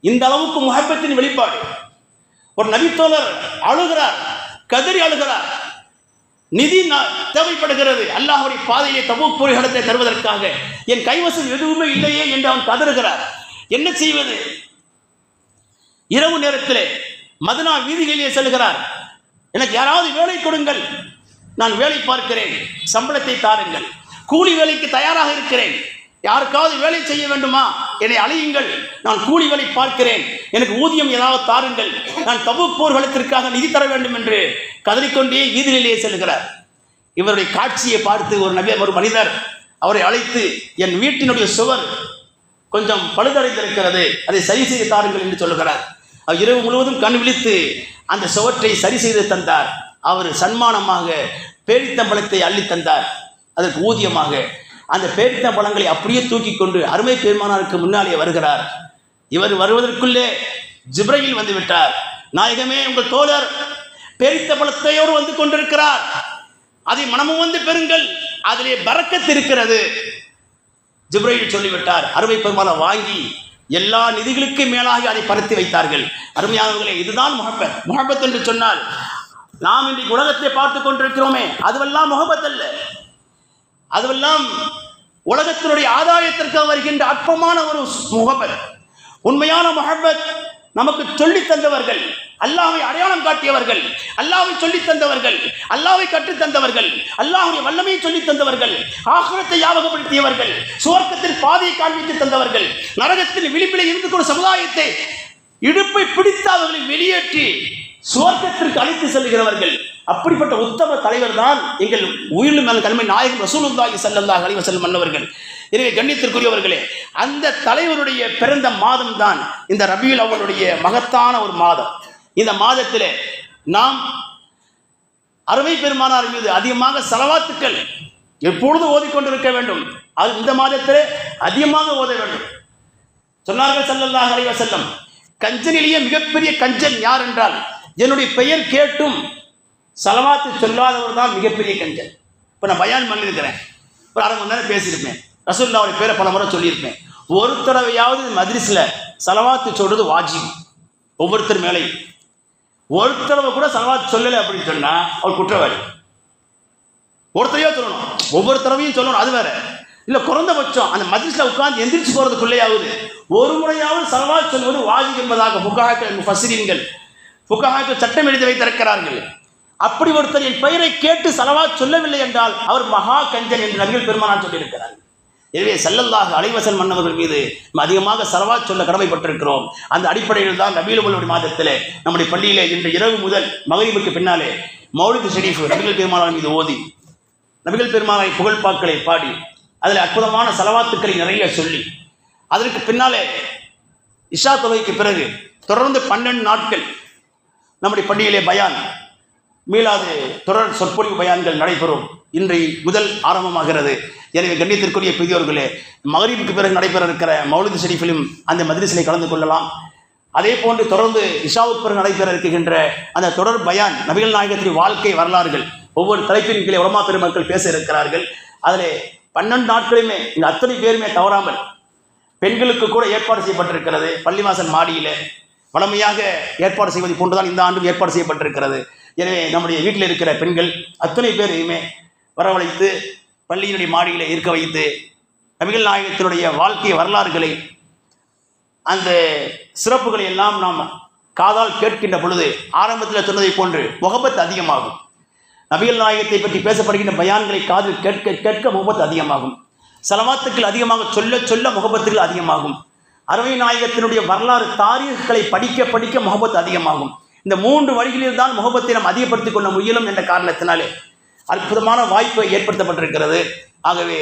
இந்த அளவுக்கு முஹப்பத்தின் வெளிப்பாடு. ஒரு நபித்தோழர் அழுகிறார், கதறி அழுகிறார், நிதி தேவைப்படுகிறது, அல்லாஹ்வுடைய பாதையிலே தபூக் போர்க்களத்தை தருவதற்காக என் கைவசம் எதுவுமே இல்லையே என்று அவன் கதறுகிறார். என்ன செய்வது? இரவு நேரத்திலே மதீனா வீதிகளிலே செல்கிறார். எனக்கு யாராவது வேலை கொடுங்கள், நான் வேலை பார்க்கிறேன், சம்பளத்தை தாருங்கள், கூலி வேலைக்கு தயாராக இருக்கிறேன், யாருக்காவது வேலை செய்ய வேண்டுமா, என்னை அழையுங்கள், நான் கூலி வேலை பார்க்கிறேன், எனக்கு ஊதியம் ஏதாவது தாருங்கள், நான் தபூக் போர்க்களத்திற்காக நிதி தர வேண்டும் என்று கதறிக்கொண்டே வீதிகளிலே செல்கிறார். இவருடைய காட்சியை பார்த்து ஒரு மனிதர் அவரை அழைத்து, என் வீட்டினுடைய சுவர் கொஞ்சம் பழுதடைந்திருக்கிறது, அதை சரி செய்து தாருங்கள் என்று சொல்லுகிறார். அவர் இரவு முழுவதும் கண் விழித்து அந்த சுவற்றை சரி செய்து தந்தார். அவர் சன்மானமாக பேரித்தம்பழத்தை அள்ளி தந்தார். அதற்கு ஊதியமாக அந்த பேரித்தம்பழங்களை அப்படியே தூக்கி கொண்டு அருமை பெருமானாருக்கு முன்னாலே வருகிறார். இவர் வருவதற்குள்ளே ஜிப்ரீல் வந்து விட்டார். நாயகமே, உங்கள் தோழர் பேரித்தம்பழத்தையோடு வந்து கொண்டிருக்கிறார், அதை மனமும் வந்து பெறுங்கள், அதிலே பரக்கத் இருக்கிறது. ஜிப்ரீல் சொல்லிவிட்டார். அருமை பெருமானார் வாங்கி எல்லா நிதிகளுக்கு மேலாக அதை பரத்தி வைத்தார்கள். அருமையானவர்களே, இதுதான் முஹப்பத். முஹப்பத் என்று சொன்னால் நாம் இன்றைக்கு உலகத்தை பார்த்து கொண்டிருக்கிறோமே, அதுவெல்லாம் முஹப்பத் அல்ல, அதுவெல்லாம் உலகத்தினுடைய ஆதாயத்திற்காக வருகின்ற அற்பமான ஒரு முஹப்பத். உண்மையான முஹப்பத் நமக்கு சொல்லித் தந்தவர்கள், அல்லாஹ்வை அடையாளம் காட்டியவர்கள், அல்லாஹ்வை சொல்லித் தந்தவர்கள், அல்லாஹ்வை கற்றுத் தந்தவர்கள், அல்லாஹ்வுடைய வல்லமையை சொல்லித் தந்தவர்கள், ஆகிரத்தை ஞாபகப்படுத்தியவர்கள், சுவர்க்கத்தின் பாதையை காண்பித்து தந்தவர்கள், நரகத்தின் விளிம்பிலே இருந்து கொண்ட சமுதாயத்தை இடுப்பை பிடித்து அவர்களை வெளியேற்றி சுவர்க்கத்திற்கு அழைத்து செல்கிறவர்கள். அப்படிப்பட்ட உத்தம தலைவர் தான் எங்கள் உயிரிலும் மேல் கல்மை நாயகம் ரசூலுல்லாஹி ஸல்லல்லாஹு அலைஹி வஸல்லம் அன்னவர்கள். எனவே கண்ணியத்திற்குரியவர்களே, அந்த தலைவருடைய பிறந்த மாதம் தான் இந்த ரபியுல் அவ்வலுடைய மகத்தான ஒரு மாதம். இந்த மாதத்திலே நாம் அருமை பெருமானார் மீது அதிகமாக ஸலவாத்துக்கள் எப்பொழுதும் ஓதிக்கொண்டிருக்க வேண்டும். அது இந்த மாதத்திலே அதிகமாக ஓத வேண்டும். சொன்னார்கள் ஸல்லல்லாஹு அலைஹி வஸல்லம், கஞ்சனிலேயே மிகப்பெரிய கஞ்சன் யார் என்றால், என்னுடைய பெயர் கேட்டும் ஸலவாத்து சொல்லாதவர் தான் மிகப்பெரிய கஞ்சன். இப்போ நான் பயான் பண்ணியிருக்கிறேன், ஒரு அரை மணி நேரம் பேசியிருப்பேன், ரசூலுல்லாஹ்வுடைய பேரை பல முறை சொல்லியிருப்பேன். ஒரு தடவையாவது மஜ்லிஸில் ஸலவாத்து சொல்றது வாஜிப். ஒவ்வொருத்தர் மேலே ஒரு தடவை கூட ஸலவாத்து சொல்லலை அப்படின்னு சொன்னால் அவர் குற்றவாளி. ஒருத்தரையோ சொல்லணும், ஒவ்வொரு தடவையும் சொல்லணும், அது வேற இல்லை. குறைந்தபட்சம் அந்த மஜ்லிஸில் உட்கார்ந்து எந்திரிச்சு போகிறதுக்குள்ளேயாவது ஒரு முறையாவது ஸலவாத் சொல்வது வாஜிப் என்பதாக ஃபுகஹாக்கள் முஃபஸ்ஸிரீன்கள் ஃபுகஹாக்கள் சட்டம் எழுதி வைத்திருக்கிறார்கள். அப்படி ஒருத்தர் என் பெயரை கேட்டு ஸலவாத் சொல்லவில்லை என்றால் அவர் மகா கஞ்சன் என்று நபிகள் பெருமானார் சொல்லியிருக்கிறார்கள். எனவே ஸல்லல்லாஹு அலைஹி வஸல்லம் மன்னவர்கள் மீது அதிகமாக ஸலவாத் சொல்ல கடமைப்பட்டிருக்கிறோம். அந்த அடிப்படையில் தான் ரபியுல் அவ்வல் மாதத்திலே நம்முடைய பள்ளியிலே இன்று இரவு முதல் மகரிபுக்கு பின்னாலே மௌலிது ஷரீஃப் நபிகள் பெருமானார் மீது ஓதி, நபிகள் பெருமானாரை புகழ்பாக்களை பாடி, அதில் அற்புதமான ஸலவாத்துக்களை நிறைய சொல்லி, அதற்கு பின்னாலே இஷா தொழுகைக்கு பிறகு தொடர்ந்து 12 நாட்கள் நம்முடைய பள்ளியிலே பயான், மீளாது தொடர் சொற்பொழிவு பயான்கள் நடைபெறும். இன்றைய முதல் ஆரம்பமாகிறது. எனவே கண்ணியத்திற்குரிய பெரியோர்களே, மகரிபுக்கு பிறகு நடைபெற இருக்கிற மௌலிது ஷரீஃபிலும் அந்த மஜ்லிஸிலே கலந்து கொள்ளலாம். அதே போன்று தொடர்ந்து இஷாவுக்கு பிறகு நடைபெற இருக்கின்ற அந்த தொடர் பயான், நபிகள் நாயகத்தின் வாழ்க்கை வரலாறுகள், ஒவ்வொரு தலைப்பின் கீழே உலமா பெருமக்கள் பேச இருக்கிறார்கள். அதில் 12 நாட்களுமே இந்த அத்தனை பேருமே தவறாமல் பெண்களுக்கு கூட ஏற்பாடு செய்யப்பட்டிருக்கிறது. பள்ளிவாசல் மாடியில் வளமையாக ஏற்பாடு செய்வது போன்றுதான் இந்த ஆண்டும் ஏற்பாடு செய்யப்பட்டிருக்கிறது. எனவே நம்முடைய வீட்டில் இருக்கிற பெண்கள் அத்தனை பேரையுமே வரவழைத்து பள்ளியினுடைய மாடியில் இருக்க வைத்து நபிகள் நாயகத்தினுடைய வாழ்க்கை வரலாறுகளை, அந்த சிறப்புகளை எல்லாம் நாம் காதால் கேட்கின்ற பொழுது ஆரம்பத்தில் சொன்னதை போன்று முஹப்பத் அதிகமாகும். நபிகள் நாயகத்தை பற்றி பேசப்படுகின்ற பயான்களை காதில் கேட்க கேட்க முஹப்பத் அதிகமாகும். ஸலவாத்துக்கள் அதிகமாக சொல்ல சொல்ல முஹப்பத்துகள் அதிகமாகும். அருமை நாயகத்தினுடைய வரலாறு தாரீகளை படிக்க படிக்க முஹப்பத் அதிகமாகும். இந்த 3 வழிகளில் தான் முஹப்பத்தை நாம் அதிகப்படுத்திக் கொள்ள முயலும் என்ற காரணத்தினாலே அற்புதமான வாய்ப்பு ஏற்படுத்தப்பட்டிருக்கிறது. ஆகவே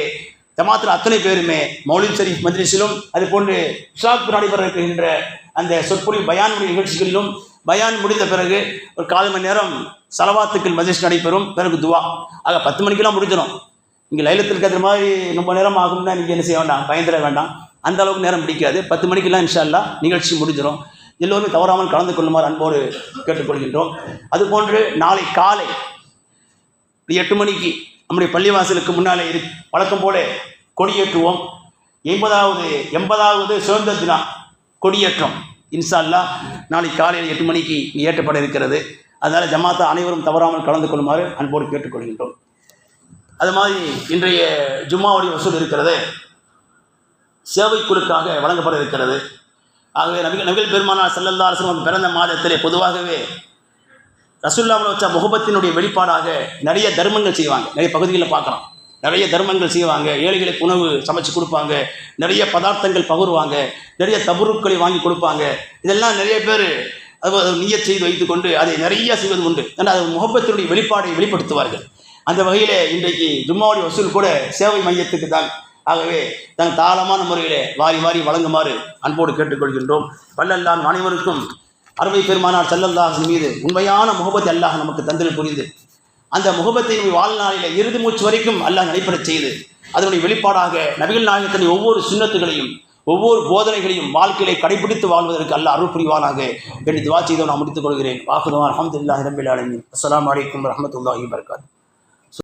ஜமாத்தில் அத்தனை பேருமே மௌலித் ஷரீஃப் மஜ்லிஸிலும், அது போன்று இஷாவுக்கு நடைபெற இருக்கின்ற அந்த சொற்பொழிவு பயானுடைய நிகழ்ச்சிகளிலும் பயான் முடிந்த பிறகு ஒரு 1/4 மணி நேரம் சலவாத்துக்கள் மஜ்லிஸ் நடைபெறும், பிறகு துவா. ஆக 10 மணிக்கெல்லாம் முடிஞ்சிடும். இங்கே லைலத்துல் கத்ர் மாதிரி ரொம்ப நேரம் ஆகும்னா நீங்கள் என்ன செய்ய வேண்டாம், பயந்துட வேண்டாம். அந்த அளவுக்கு நேரம் பிடிக்காது. 10 மணிக்கெல்லாம் இன்ஷா அல்லாஹ் நிகழ்ச்சி முடிஞ்சிடும். எல்லோருமே தவறாமல் கலந்து கொள்ளுமாறு அன்போடு கேட்டுக்கொள்கின்றோம். அதுபோன்று நாளை காலை 8 மணிக்கு நம்முடைய பள்ளிவாசலுக்கு முன்னாலே வழக்கம் போல கொடியேற்றுவோம். 80வது சுதந்திர தின கொடியேற்றம் இன்ஷா அல்லாஹ் நாளை காலையில் 8 மணிக்கு ஏற்றப்பட இருக்கிறது. அதனால் ஜமாத்தா அனைவரும் தவறாமல் கலந்து கொள்ளுமாறு அன்போடு கேட்டுக்கொள்கின்றோம். அது மாதிரி இன்றைய ஜும்மாவுடைய வசூல் இருக்கிறது சேவைக்குழுக்காக வழங்கப்பட இருக்கிறது. ஆகவே நபிகள் பெருமானார் ஸல்லல்லாஹு அலைஹி வஸல்லம் பிறந்த மாதத்திலே பொதுவாகவே ரசூலுல்லாஹ் வச்ச முஹப்பத்தினுடைய வெளிப்பாடாக நிறைய தர்மங்கள் செய்வாங்க. நிறைய பகுதிகளில் பார்க்கலாம், நிறைய தர்மங்கள் செய்வாங்க. ஏழைகளுக்கு உணவு சமைச்சு கொடுப்பாங்க, நிறைய பதார்த்தங்கள் பகிர்வாங்க, நிறைய தபுருக்களை வாங்கி கொடுப்பாங்க. இதெல்லாம் நிறைய பேர் அது நியத் செய்து வைத்துக்கொண்டு அதை நிறைய செய்வது உண்டு. ஆனால் அது முஹப்பத்தினுடைய வெளிப்பாடை வெளிப்படுத்துவார்கள். அந்த வகையில் இன்றைக்கு ஜும்மாவுடைய வசூல் கூட சேவை மையத்துக்கு தான். ஆகவே நாங்கள் தாளமான முறையில் வாரி வாரி வழங்குமாறு அன்போடு கேட்டுக்கொள்கின்றோம். வல்லல்லாஹ் அனைவருக்கும் அருமை பெருமானார் ஸல்லல்லாஹு அலைஹி மீது உண்மையான முஹப்பத்தை அல்லாஹ் நமக்கு தந்தல் புரிந்து அந்த முஹப்பத்தை வாழ்நாளில் இறுதி மூச்சு வரைக்கும் அல்லாஹ் நடைபெறச் செய்து அதனுடைய வெளிப்பாடாக நபிகள் நாயகத்தின் ஒவ்வொரு சுன்னத்துகளையும் ஒவ்வொரு போதனைகளையும் வாழ்க்கையை கடைபிடித்து வாழ்வதற்கு அல்லாஹ் அருள் புரிவானாக என்று துஆ செய்து நான் முடித்துக் கொள்கிறேன். வாஹிரு அல்ஹம்துலில்லாஹி ரப்பில் ஆலமீன். அஸ்ஸலாமு அலைக்கும் வரஹ்மத்துல்லாஹி வபரகாத்துஹு.